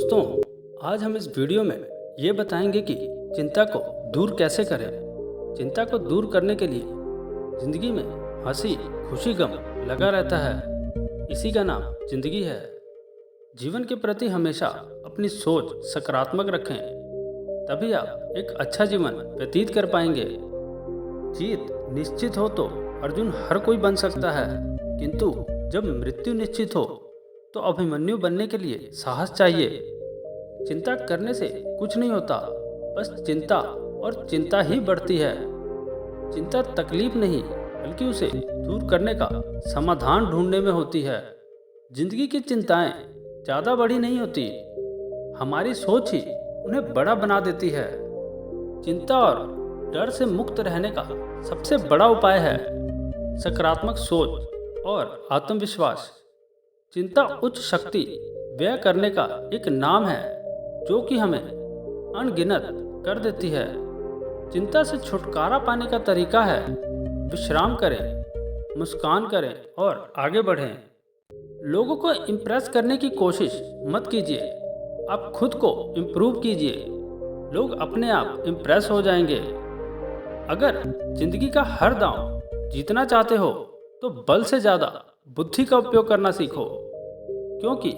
दोस्तों, आज हम इस वीडियो में ये बताएंगे कि चिंता को दूर कैसे करें। चिंता को दूर करने के लिए जिंदगी में हंसी खुशी गम लगा रहता है, इसी का नाम जिंदगी है। जीवन के प्रति हमेशा अपनी सोच सकारात्मक रखें, तभी आप एक अच्छा जीवन व्यतीत कर पाएंगे। जीत निश्चित हो तो अर्जुन हर कोई बन सकता है, किंतु जब मृत्यु निश्चित हो तो अभिमन्यु बनने के लिए साहस चाहिए। चिंता करने से कुछ नहीं होता, बस चिंता और चिंता ही बढ़ती है। चिंता तकलीफ नहीं, बल्कि उसे दूर करने का समाधान ढूंढने में होती है। जिंदगी की चिंताएं ज़्यादा बड़ी नहीं होती, हमारी सोच ही उन्हें बड़ा बना देती है। चिंता और डर से मुक्त रहने का सबसे बड़ा उपाय है सकारात्मक सोच और आत्मविश्वास। चिंता उच्च शक्ति व्यय करने का एक नाम है, जो कि हमें अनगिनत कर देती है। चिंता से छुटकारा पाने का तरीका है विश्राम करें, मुस्कान करें और आगे बढ़ें। लोगों को इम्प्रेस करने की कोशिश मत कीजिए, आप खुद को इम्प्रूव कीजिए। लोग अपने आप इम्प्रेस हो जाएंगे। अगर जिंदगी का हर दांव जीतना चाहते हो तो बल से ज़्यादा बुद्धि का उपयोग करना सीखो, क्योंकि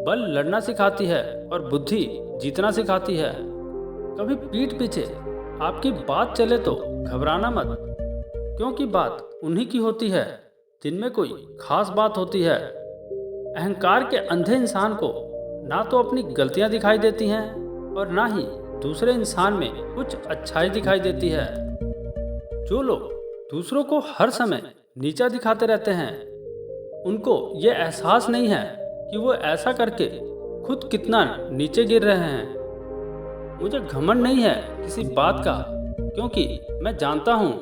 बल लड़ना सिखाती है और बुद्धि जीतना सिखाती है। कभी पीठ पीछे आपकी बात चले तो घबराना मत, क्योंकि बात उन्हीं की होती है जिनमें कोई खास बात होती है। अहंकार के अंधे इंसान को ना तो अपनी गलतियां दिखाई देती हैं और ना ही दूसरे इंसान में कुछ अच्छाई दिखाई देती है। जो लोग दूसरों को हर समय नीचा दिखाते रहते हैं, उनको ये एहसास नहीं है कि वो ऐसा करके खुद कितना नीचे गिर रहे हैं। मुझे घमंड नहीं है किसी बात का, क्योंकि मैं जानता हूँ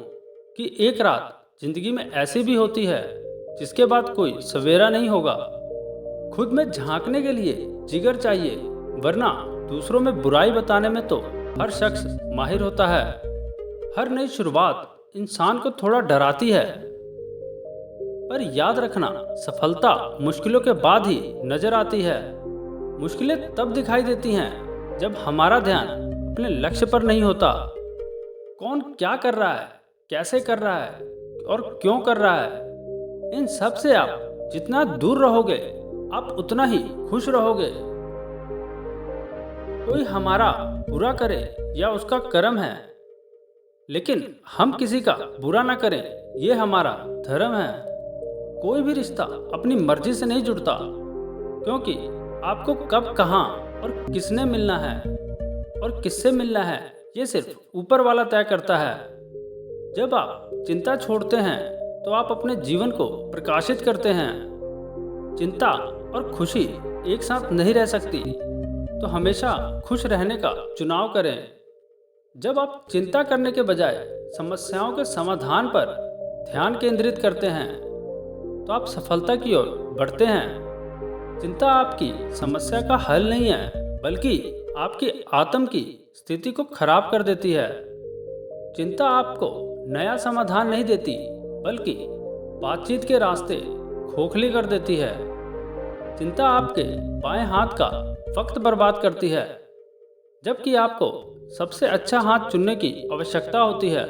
कि एक रात जिंदगी में ऐसी भी होती है जिसके बाद कोई सवेरा नहीं होगा। खुद में झांकने के लिए जिगर चाहिए, वरना दूसरों में बुराई बताने में तो हर शख्स माहिर होता है। हर नई शुरुआत इंसान को थोड़ा डराती है, पर याद रखना सफलता मुश्किलों के बाद ही नजर आती है। मुश्किलें तब दिखाई देती हैं जब हमारा ध्यान अपने लक्ष्य पर नहीं होता। कौन क्या कर रहा है, कैसे कर रहा है और क्यों कर रहा है, इन सब से आप जितना दूर रहोगे आप उतना ही खुश रहोगे। कोई हमारा बुरा करे या उसका कर्म है, लेकिन हम किसी का बुरा ना करें, ये हमारा धर्म है। कोई भी रिश्ता अपनी मर्जी से नहीं जुड़ता, क्योंकि आपको कब कहाँ और किसने मिलना है और किससे मिलना है, ये सिर्फ ऊपर वाला तय करता है। जब आप चिंता छोड़ते हैं तो आप अपने जीवन को प्रकाशित करते हैं। चिंता और खुशी एक साथ नहीं रह सकती, तो हमेशा खुश रहने का चुनाव करें। जब आप चिंता करने के बजाय समस्याओं के समाधान पर ध्यान केंद्रित करते हैं तो आप सफलता की ओर बढ़ते हैं। चिंता आपकी समस्या का हल नहीं है, बल्कि आपकी आत्म की स्थिति को खराब कर देती है। चिंता आपको नया समाधान नहीं देती, बल्कि बातचीत के रास्ते खोखले कर देती है। चिंता आपके बाएं हाथ का वक्त बर्बाद करती है, जबकि आपको सबसे अच्छा हाथ चुनने की आवश्यकता होती है।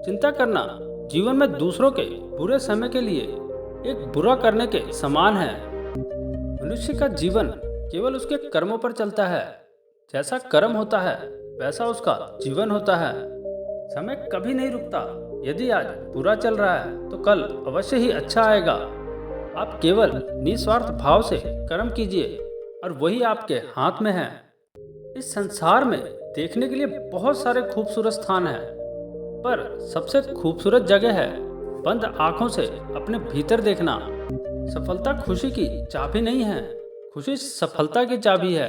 चिंता करना जीवन में दूसरों के बुरे समय के लिए एक बुरा करने के समान है। मनुष्य का जीवन केवल उसके कर्मों पर चलता है। जैसा कर्म होता है वैसा उसका जीवन होता है। समय कभी नहीं रुकता। यदि आज बुरा चल रहा है तो कल अवश्य ही अच्छा आएगा। आप केवल निस्वार्थ भाव से कर्म कीजिए और वही आपके हाथ में है। इस संसार में देखने के लिए बहुत सारे खूबसूरत स्थान हैं, पर सबसे खूबसूरत जगह है बंद आंखों से अपने भीतर देखना। सफलता खुशी की चाबी नहीं है, खुशी सफलता की चाबी है।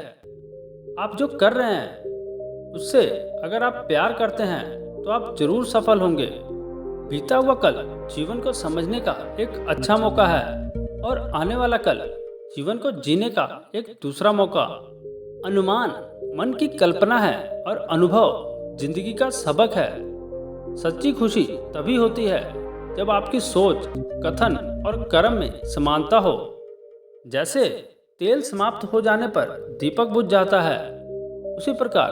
आप जो कर रहे हैं उससे अगर आप प्यार करते हैं तो आप जरूर सफल होंगे। बीता हुआ कल जीवन को समझने का एक अच्छा मौका है, और आने वाला कल जीवन को जीने का एक दूसरा मौका। अनुमान मन की कल्पना है और अनुभव जिंदगी का सबक है। सच्ची खुशी तभी होती है जब आपकी सोच, कथन और कर्म में समानता हो। जैसे तेल समाप्त हो जाने पर दीपक बुझ जाता है, उसी प्रकार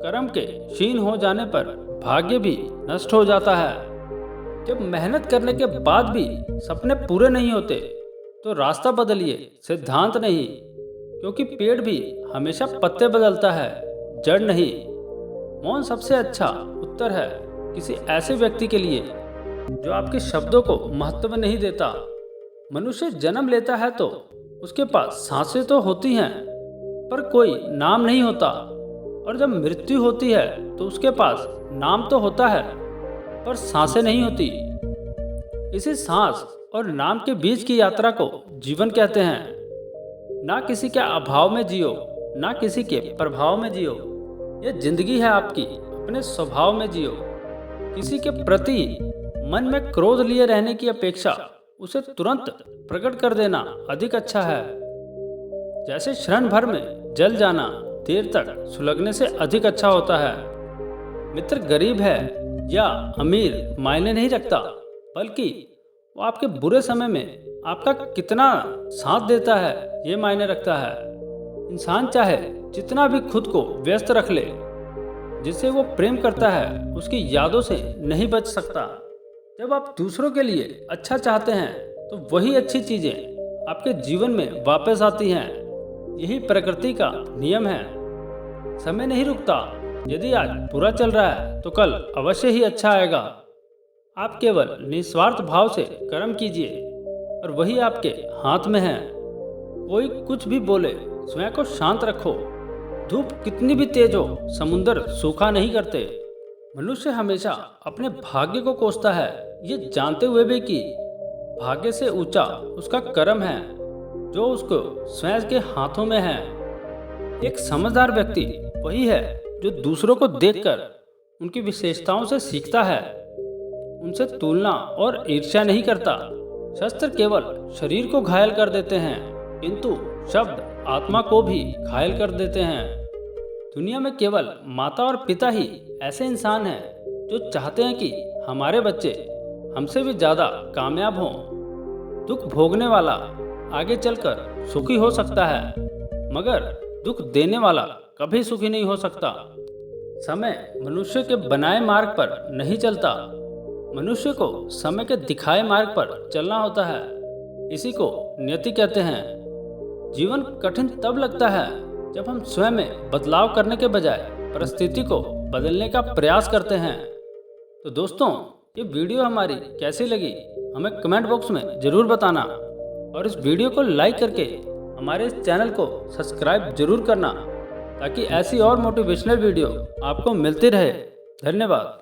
कर्म के क्षीण हो जाने पर भाग्य भी नष्ट हो जाता है। जब मेहनत करने के बाद भी सपने पूरे नहीं होते तो रास्ता बदलिए, सिद्धांत नहीं, क्योंकि पेड़ भी हमेशा पत्ते बदलता है, जड़ नहीं। मौन सबसे अच्छा उत्तर है किसी ऐसे व्यक्ति के लिए जो आपके शब्दों को महत्व नहीं देता। मनुष्य जन्म लेता है तो उसके पास सांसें तो होती हैं पर कोई नाम नहीं होता, और जब मृत्यु होती है तो उसके पास नाम तो होता है पर सांसें नहीं होती। इसी सांस और नाम के बीच की यात्रा को जीवन कहते हैं। ना किसी के अभाव में जियो, ना किसी के प्रभाव में जियो। यह जिंदगी है आपकी, अपने स्वभाव में जियो। किसी के प्रति मन में क्रोध लिए रहने की अपेक्षा उसे तुरंत प्रकट कर देना अधिक अच्छा है। जैसे क्षण भर में जल जाना देर तक सुलगने से अधिक अच्छा होता है। मित्र गरीब है या अमीर मायने नहीं रखता, बल्कि वो आपके बुरे समय में आपका कितना साथ देता है ये मायने रखता है। इंसान चाहे जितना भी खुद को व्यस्त रख ले, जिसे वो प्रेम करता है उसकी यादों से नहीं बच सकता। जब आप दूसरों के लिए अच्छा चाहते हैं तो वही अच्छी चीजें आपके जीवन में वापस आती हैं। यही प्रकृति का नियम है। समय नहीं रुकता। यदि आज बुरा चल रहा है तो कल अवश्य ही अच्छा आएगा। आप केवल निस्वार्थ भाव से कर्म कीजिए और वही आपके हाथ में है। कोई कुछ भी बोले, स्वयं को शांत रखो। धूप कितनी भी तेज हो, समुंदर सूखा नहीं करते। मनुष्य हमेशा अपने भाग्य को कोसता है, ये जानते हुए भी कि भाग्य से ऊंचा उसका कर्म है जो उसको स्वयं के हाथों में है। एक समझदार व्यक्ति वही है जो दूसरों को देखकर उनकी विशेषताओं से सीखता है, उनसे तुलना और ईर्ष्या नहीं करता। शस्त्र केवल शरीर को घायल कर देते हैं, किंतु शब्द आत्मा को भी घायल कर देते हैं। दुनिया में केवल माता और पिता ही ऐसे इंसान हैं जो चाहते हैं कि हमारे बच्चे हमसे भी ज़्यादा कामयाब हों। दुख भोगने वाला आगे चलकर सुखी हो सकता है, मगर दुख देने वाला कभी सुखी नहीं हो सकता। समय मनुष्य के बनाए मार्ग पर नहीं चलता, मनुष्य को समय के दिखाए मार्ग पर चलना होता है। इसी को नियति कहते हैं। जीवन कठिन तब लगता है जब हम स्वयं में बदलाव करने के बजाय परिस्थिति को बदलने का प्रयास करते हैं। तो दोस्तों, ये वीडियो हमारी कैसी लगी हमें कमेंट बॉक्स में ज़रूर बताना, और इस वीडियो को लाइक करके हमारे इस चैनल को सब्सक्राइब जरूर करना ताकि ऐसी और मोटिवेशनल वीडियो आपको मिलती रहे। धन्यवाद।